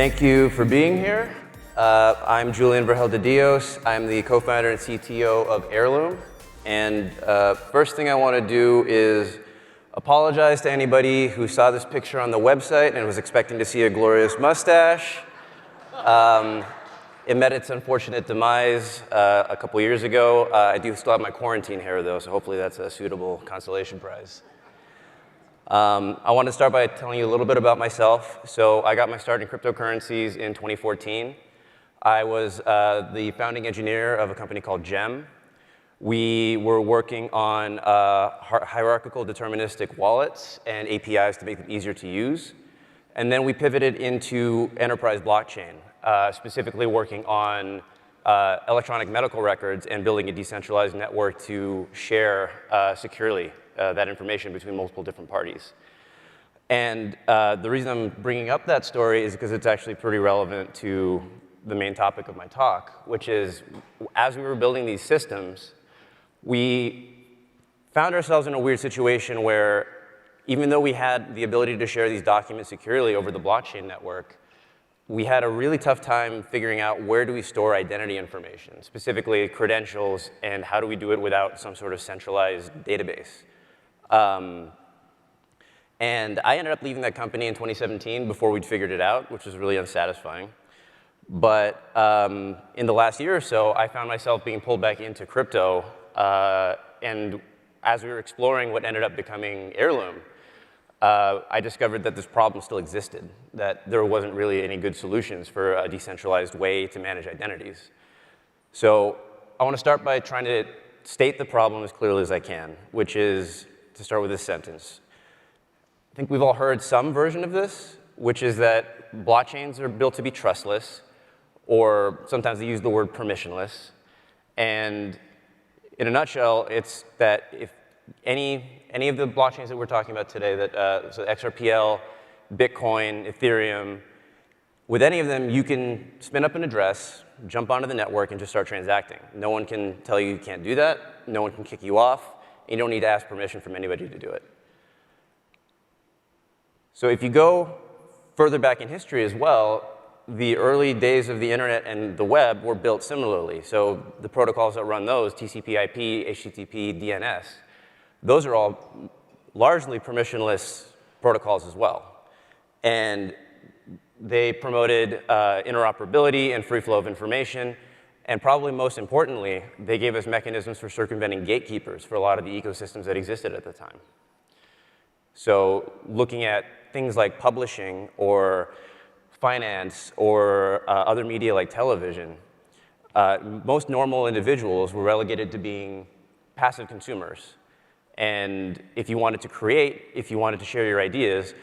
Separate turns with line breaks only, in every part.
Thank you for being here. I'm Julian Vergel de Dios. I'm the co-founder and CTO of Heirloom. And first thing I want to do is apologize to anybody who saw this picture on the website and was expecting to see a glorious mustache. It met its unfortunate demise a couple years ago. I do still have my quarantine hair, though, so hopefully that's a suitable consolation prize. I want to start by telling you a little bit about myself. So I got my start in cryptocurrencies in 2014. I was the founding engineer of a company called Gem. We were working on hierarchical deterministic wallets and APIs to make them easier to use. And then we pivoted into enterprise blockchain, specifically working on electronic medical records and building a decentralized network to share securely that information between multiple different parties. And the reason I'm bringing up that story is because it's actually pretty relevant to the main topic of my talk, which is as we were building these systems, we found ourselves in a weird situation where even though we had the ability to share these documents securely over the blockchain network, we had a really tough time figuring out where do we store identity information, specifically credentials, and how do we do it without some sort of centralized database. And I ended up leaving that company in 2017 before we'd figured it out, which was really unsatisfying. But in the last year or so, I found myself being pulled back into crypto. And as we were exploring what ended up becoming Heirloom, I discovered that this problem still existed, that there wasn't really any good solutions for a decentralized way to manage identities. So I want to start by trying to state the problem as clearly as I can, which is to start with this sentence. I think we've all heard some version of this, which is that blockchains are built to be trustless, or sometimes they use the word permissionless. And in a nutshell, it's that if any of the blockchains that we're talking about today, so XRPL, Bitcoin, Ethereum, with any of them, you can spin up an address, jump onto the network, and just start transacting. No one can tell you you can't do that. No one can kick you off. You don't need to ask permission from anybody to do it. So if you go further back in history as well, the early days of the internet and the web were built similarly. So the protocols that run those, TCP/IP, HTTP, DNS, those are all largely permissionless protocols as well. And they promoted interoperability and free flow of information. And probably most importantly, they gave us mechanisms for circumventing gatekeepers for a lot of the ecosystems that existed at the time. So looking at things like publishing or finance or other media like television, most normal individuals were relegated to being passive consumers. And if you wanted to create, if you wanted to share your ideas,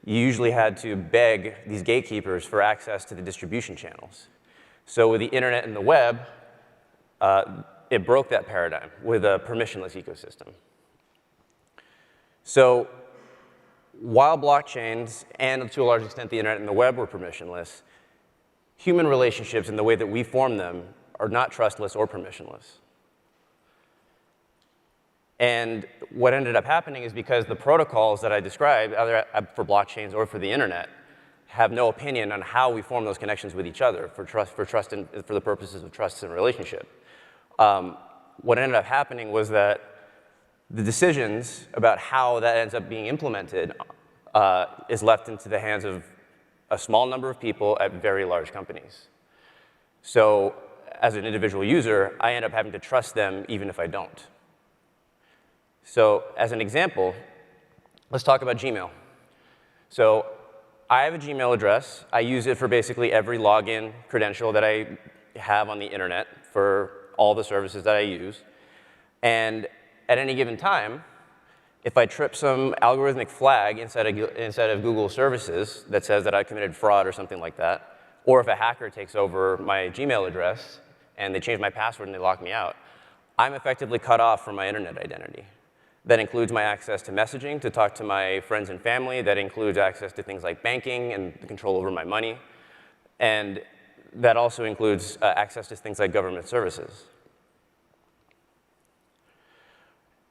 you usually had to beg these gatekeepers for access to the distribution channels. So with the internet and the web, it broke that paradigm with a permissionless ecosystem. So while blockchains and to a large extent the internet and the web were permissionless, human relationships and the way that we form them are not trustless or permissionless. And what ended up happening is because the protocols that I described, either for blockchains or for the internet, have no opinion on how we form those connections with each other for the purposes of trust and relationship. What ended up happening was that the decisions about how that ends up being implemented is left into the hands of a small number of people at very large companies. So as an individual user, I end up having to trust them even if I don't. So as an example, let's talk about Gmail. So I have a Gmail address. I use it for basically every login credential that I have on the internet for all the services that I use. And at any given time, if I trip some algorithmic flag inside of Google services that says that I committed fraud or something like that, or if a hacker takes over my Gmail address and they change my password and they lock me out, I'm effectively cut off from my internet identity. That includes my access to messaging, to talk to my friends and family. That includes access to things like banking and control over my money. And that also includes access to things like government services.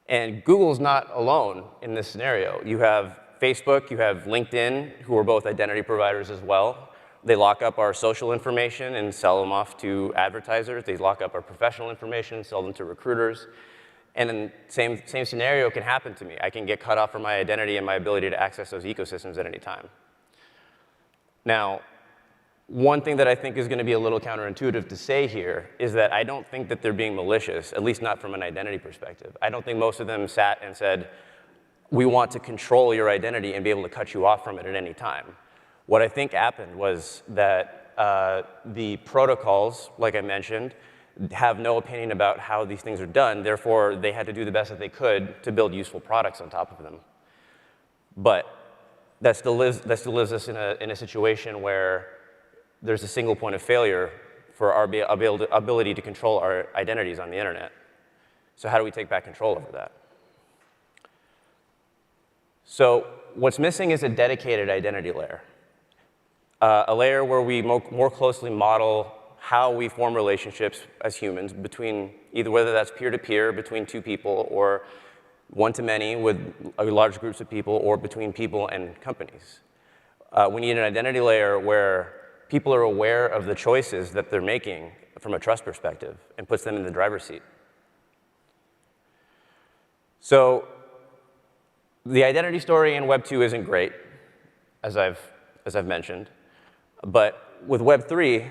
And Google's not alone in this scenario. You have Facebook, you have LinkedIn, who are both identity providers as well, They lock up our social information and sell them off to advertisers. They lock up our professional information, sell them to recruiters. And then same scenario can happen to me. I can get cut off from my identity and my ability to access those ecosystems at any time. Now, one thing that I think is going to be a little counterintuitive to say here is that I don't think that they're being malicious, at least not from an identity perspective. I don't think most of them sat and said, we want to control your identity and be able to cut you off from it at any time. What I think happened was that the protocols, like I mentioned, have no opinion about how these things are done. Therefore, they had to do the best that they could to build useful products on top of them. But that still lives us in a situation where there's a single point of failure for our ability to control our identities on the internet. So how do we take back control over that? So what's missing is a dedicated identity layer. A layer where we more closely model how we form relationships as humans between whether that's peer-to-peer between two people or one-to-many with large groups of people or between people and companies. We need an identity layer where people are aware of the choices that they're making from a trust perspective and puts them in the driver's seat. So the identity story in Web 2 isn't great, as I've mentioned. But with Web 3,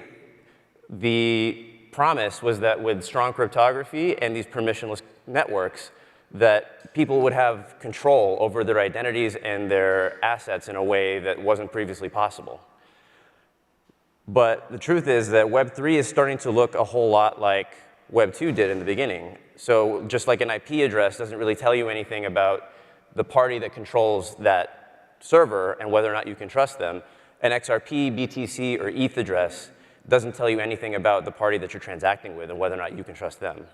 the promise was that with strong cryptography and these permissionless networks, that people would have control over their identities and their assets in a way that wasn't previously possible. But the truth is that Web 3 is starting to look a whole lot like Web 2 did in the beginning. So just like an IP address doesn't really tell you anything about the party that controls that server and whether or not you can trust them, an XRP, BTC, or ETH address doesn't tell you anything about the party that you're transacting with and whether or not you can trust them.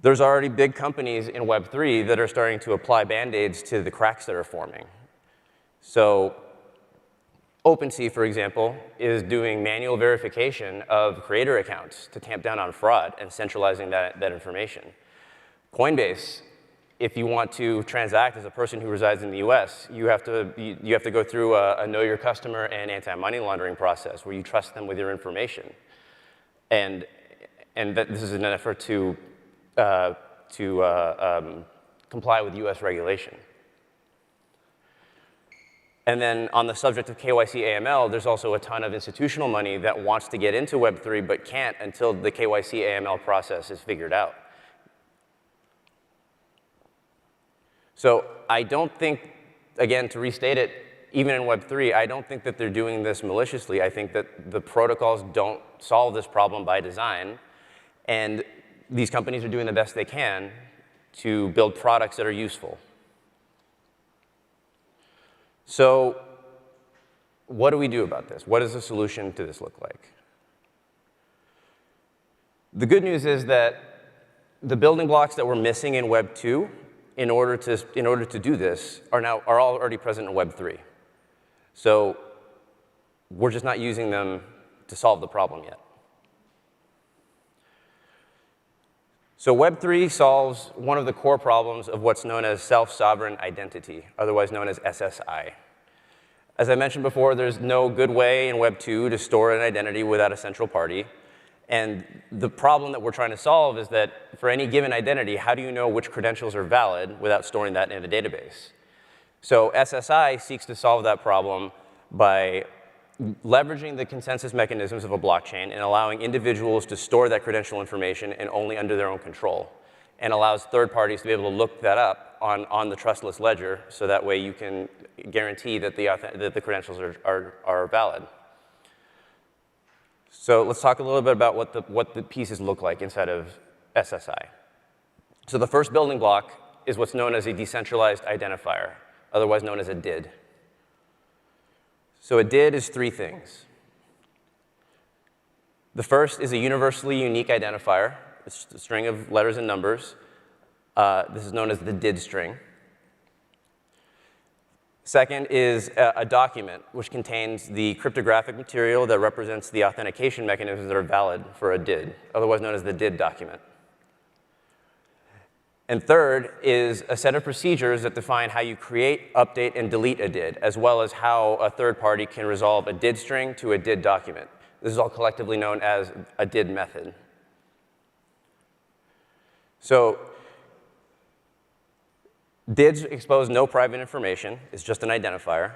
There's already big companies in Web 3 that are starting to apply Band-Aids to the cracks that are forming. So OpenSea, for example, is doing manual verification of creator accounts to tamp down on fraud and centralizing that information. Coinbase, if you want to transact as a person who resides in the US, you have to go through a know your customer and anti-money laundering process where you trust them with your information. And that this is an effort to comply with US regulation. And then on the subject of KYC AML, there's also a ton of institutional money that wants to get into Web 3 but can't until the KYC AML process is figured out. So I don't think, again, to restate it, even in Web 3, I don't think that they're doing this maliciously. I think that the protocols don't solve this problem by design. And these companies are doing the best they can to build products that are useful. So what do we do about this? What does the solution to this look like? The good news is that the building blocks that we're missing in Web 2 in order to do this are already present in Web 3. So we're just not using them to solve the problem yet. So Web 3 solves one of the core problems of what's known as self-sovereign identity, otherwise known as SSI. As I mentioned before, there's no good way in Web 2 to store an identity without a central party. And the problem that we're trying to solve is that for any given identity, how do you know which credentials are valid without storing that in a database? So SSI seeks to solve that problem by leveraging the consensus mechanisms of a blockchain and allowing individuals to store that credential information and only under their own control, and allows third parties to be able to look that up on the trustless ledger, so that way you can guarantee that the credentials are valid. So let's talk a little bit about what the pieces look like inside of SSI. So the first building block is what's known as a decentralized identifier, otherwise known as a DID. So a DID is three things. The first is a universally unique identifier. It's a string of letters and numbers. This is known as the DID string. Second is a document, which contains the cryptographic material that represents the authentication mechanisms that are valid for a DID, otherwise known as the DID document. And third is a set of procedures that define how you create, update, and delete a DID, as well as how a third party can resolve a DID string to a DID document. This is all collectively known as a DID method. So DIDs expose no private information. It's just an identifier.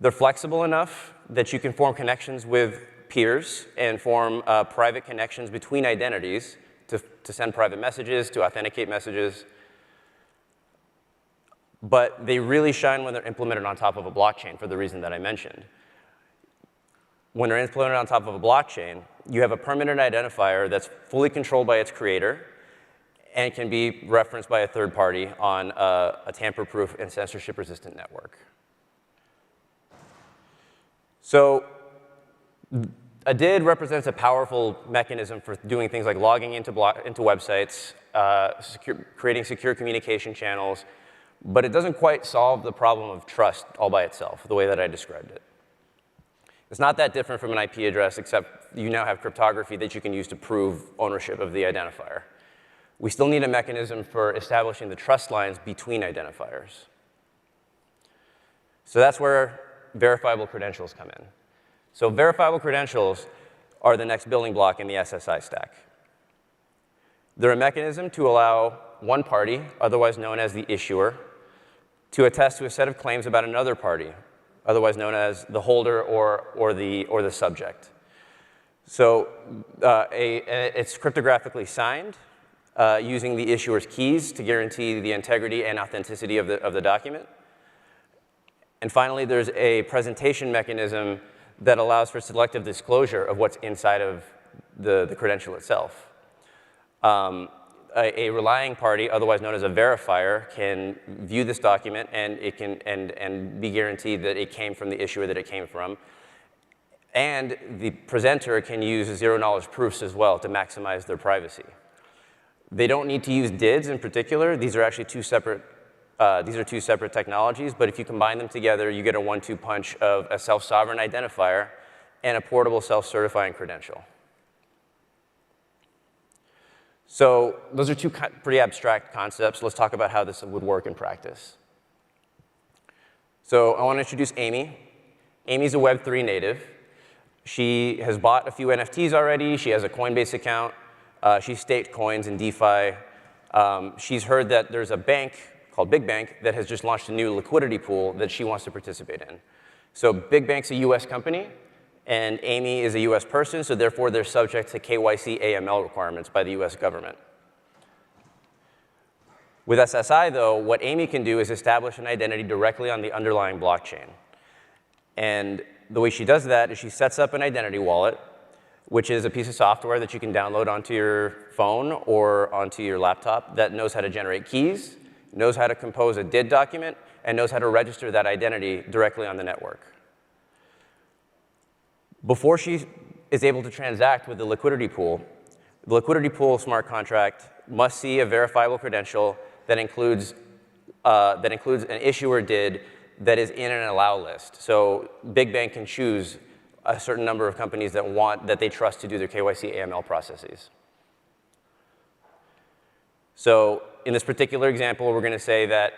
They're flexible enough that you can form connections with peers and form private connections between identities to send private messages, to authenticate messages. But they really shine when they're implemented on top of a blockchain for the reason that I mentioned. When they're implemented on top of a blockchain, you have a permanent identifier that's fully controlled by its creator and can be referenced by a third party on a tamper-proof and censorship-resistant network. So a DID represents a powerful mechanism for doing things like logging into websites, creating secure communication channels, but it doesn't quite solve the problem of trust all by itself, the way that I described it. It's not that different from an IP address, except you now have cryptography that you can use to prove ownership of the identifier. We still need a mechanism for establishing the trust lines between identifiers. So that's where verifiable credentials come in. So verifiable credentials are the next building block in the SSI stack. They're a mechanism to allow one party, otherwise known as the issuer, to attest to a set of claims about another party, otherwise known as the holder or the subject. So it's cryptographically signed using the issuer's keys to guarantee the integrity and authenticity of the document. And finally, there's a presentation mechanism that allows for selective disclosure of what's inside of the credential itself. A relying party, otherwise known as a verifier, can view this document and it can and be guaranteed that it came from the issuer that it came from. And the presenter can use zero-knowledge proofs as well to maximize their privacy. They don't need to use DIDs in particular. These are actually two separate technologies, but if you combine them together, you get a one-two punch of a self-sovereign identifier and a portable self-certifying credential. So those are two pretty abstract concepts. Let's talk about how this would work in practice. So I want to introduce Amy. Amy's a Web3 native. She has bought a few NFTs already. She has a Coinbase account. She's staked coins in DeFi. She's heard that there's a bank called Big Bank that has just launched a new liquidity pool that she wants to participate in. So Big Bank's a US company, and Amy is a US person, so therefore they're subject to KYC AML requirements by the US government. With SSI, though, what Amy can do is establish an identity directly on the underlying blockchain. And the way she does that is she sets up an identity wallet, which is a piece of software that you can download onto your phone or onto your laptop that knows how to generate keys, knows how to compose a DID document, and knows how to register that identity directly on the network. Before she is able to transact with the liquidity pool smart contract must see a verifiable credential that includes an issuer DID that is in an allow list. So Big Bank can choose a certain number of companies that they trust to do their KYC AML processes. So in this particular example, we're going to say that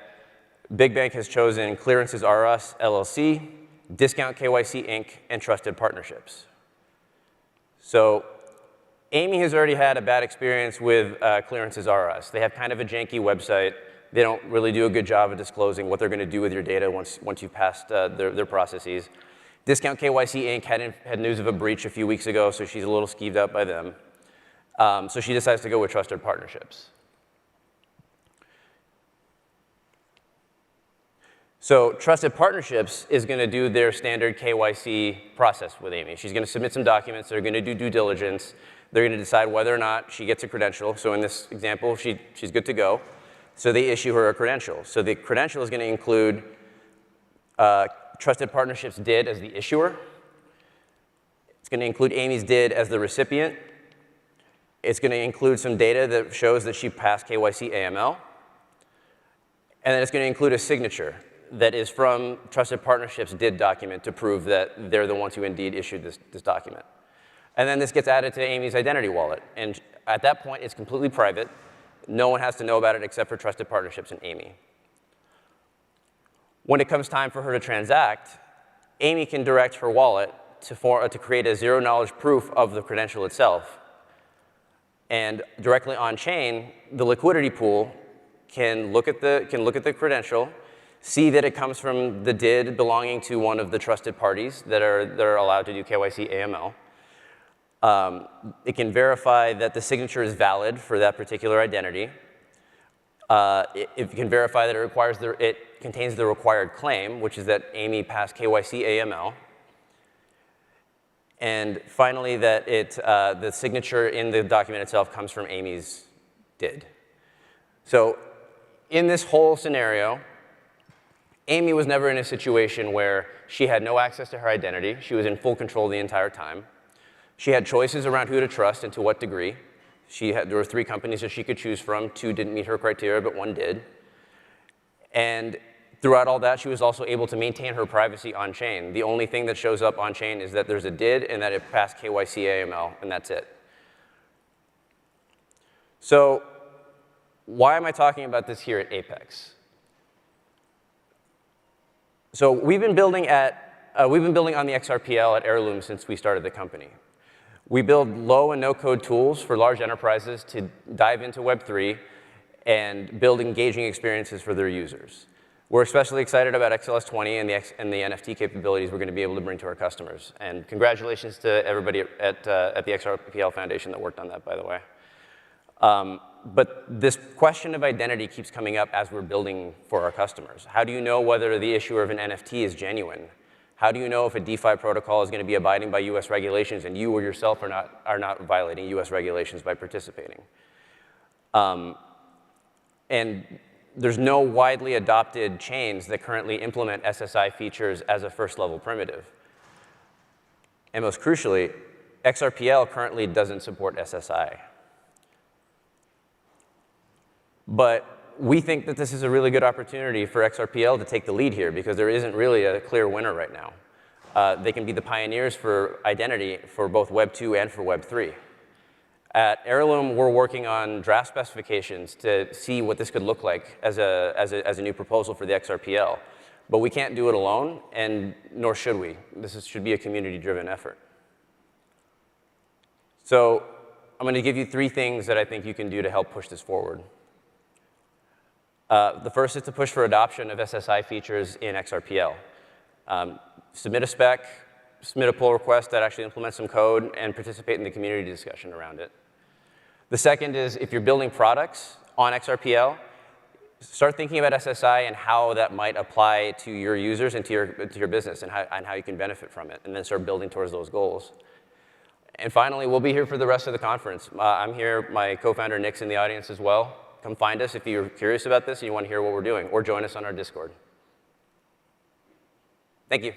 Big Bank has chosen Clearances R Us LLC, Discount KYC Inc., and Trusted Partnerships. So Amy has already had a bad experience with Clearances R Us. They have kind of a janky website. They don't really do a good job of disclosing what they're going to do with your data once you've passed their processes. Discount KYC Inc. had news of a breach a few weeks ago, so she's a little skeeved out by them. So she decides to go with Trusted Partnerships. So Trusted Partnerships is going to do their standard KYC process with Amy. She's going to submit some documents. They're going to do due diligence. They're going to decide whether or not she gets a credential. So in this example, she's good to go. So they issue her a credential. So the credential is going to include Trusted Partnerships DID as the issuer. It's going to include Amy's DID as the recipient. It's going to include some data that shows that she passed KYC AML. And then it's going to include a signature that is from Trusted Partnerships DID document to prove that they're the ones who indeed issued this document. And then this gets added to Amy's identity wallet. And at that point, it's completely private. No one has to know about it except for Trusted Partnerships and Amy. When it comes time for her to transact, Amy can direct her wallet to create a zero-knowledge proof of the credential itself. And directly on-chain, the liquidity pool can look at the credential, see that it comes from the DID belonging to one of the trusted parties that are allowed to do KYC AML. It can verify that the signature is valid for that particular identity. It can verify that it contains the required claim, which is that Amy passed KYC AML. And finally, that the signature in the document itself comes from Amy's DID. So in this whole scenario, Amy was never in a situation where she had no access to her identity. She was in full control the entire time. She had choices around who to trust and to what degree. There were 3 companies that she could choose from. 2 didn't meet her criteria, but 1 did. And throughout all that, she was also able to maintain her privacy on-chain. The only thing that shows up on-chain is that there's a DID and that it passed KYC AML, and that's it. So why am I talking about this here at Apex? So we've been building on the XRPL at Heirloom since we started the company. We build low and no-code tools for large enterprises to dive into Web3 and build engaging experiences for their users. We're especially excited about XLS20 and the NFT capabilities we're going to be able to bring to our customers. And congratulations to everybody at the XRPL Foundation that worked on that, by the way. But this question of identity keeps coming up as we're building for our customers. How do you know whether the issuer of an NFT is genuine? How do you know if a DeFi protocol is going to be abiding by US regulations and you or yourself are not violating US regulations by participating? And there's no widely adopted chains that currently implement SSI features as a first-level primitive. And most crucially, XRPL currently doesn't support SSI. But we think that this is a really good opportunity for XRPL to take the lead here because there isn't really a clear winner right now. They can be the pioneers for identity for both Web 2 and for Web 3. At Heirloom, we're working on draft specifications to see what this could look like as a new proposal for the XRPL. But we can't do it alone, and nor should we. Should be a community-driven effort. So I'm going to give you 3 things that I think you can do to help push this forward. The first is to push for adoption of SSI features in XRPL. Submit a spec, submit a pull request that actually implements some code, and participate in the community discussion around it. The second is, if you're building products on XRPL, start thinking about SSI and how that might apply to your users and to your business and how you can benefit from it, and then start building towards those goals. And finally, we'll be here for the rest of the conference. I'm here. My co-founder Nick's in the audience as well. Come find us if you're curious about this and you want to hear what we're doing, or join us on our Discord. Thank you.